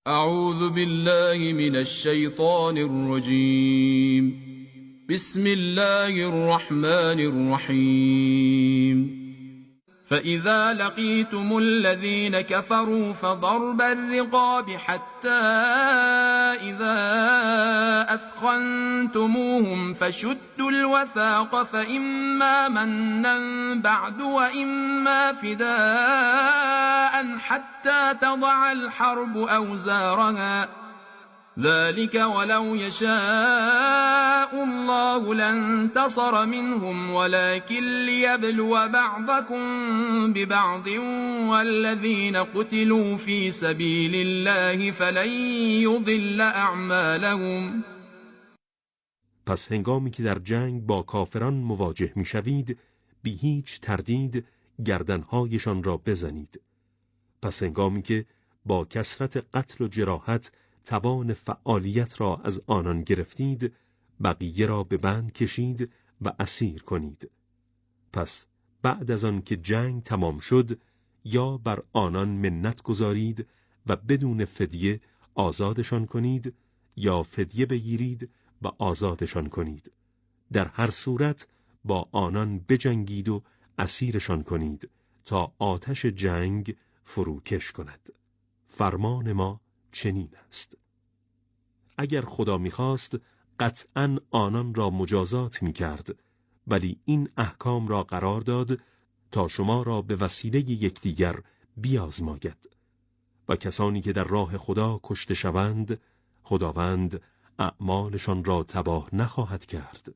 اعوذ بالله من الشیطان الرجیم. بسم الله الرحمن الرحیم. فإذا لقيتم الذين كفروا فضرب الرقاب حتى إذا أثخنتموهم فشدوا الوثاق فإما منا بعد وإما فداء حتى تضع الحرب أوزارها ذلك ولو يشاء الله لانتصر منهم ولكن ليبلو بعضكم ببعض والذين قتلوا في سبيل الله فلن يضل أعمالهم. پس هنگامی که در جنگ با کافران مواجه می‌شوید بی هیچ تردید گردنهایشان را بزنید. پس هنگامی که با کثرت قتل و جراحت توان فعالیت را از آنان گرفتید بقیه را به بند کشید و اسیر کنید. پس بعد از آن که جنگ تمام شد یا بر آنان منت گذارید و بدون فدیه آزادشان کنید یا فدیه بگیرید و آزادشان کنید. در هر صورت با آنان بجنگید و اسیرشان کنید تا آتش جنگ فروکش کند. فرمان ما چنین است. اگر خدا می‌خواست قطعاً آنان را مجازات می‌کرد، ولی این احکام را قرار داد تا شما را به وسیله یکدیگر بیازماید. و کسانی که در راه خدا کشته شوند خداوند اعمالشان را تباه نخواهد کرد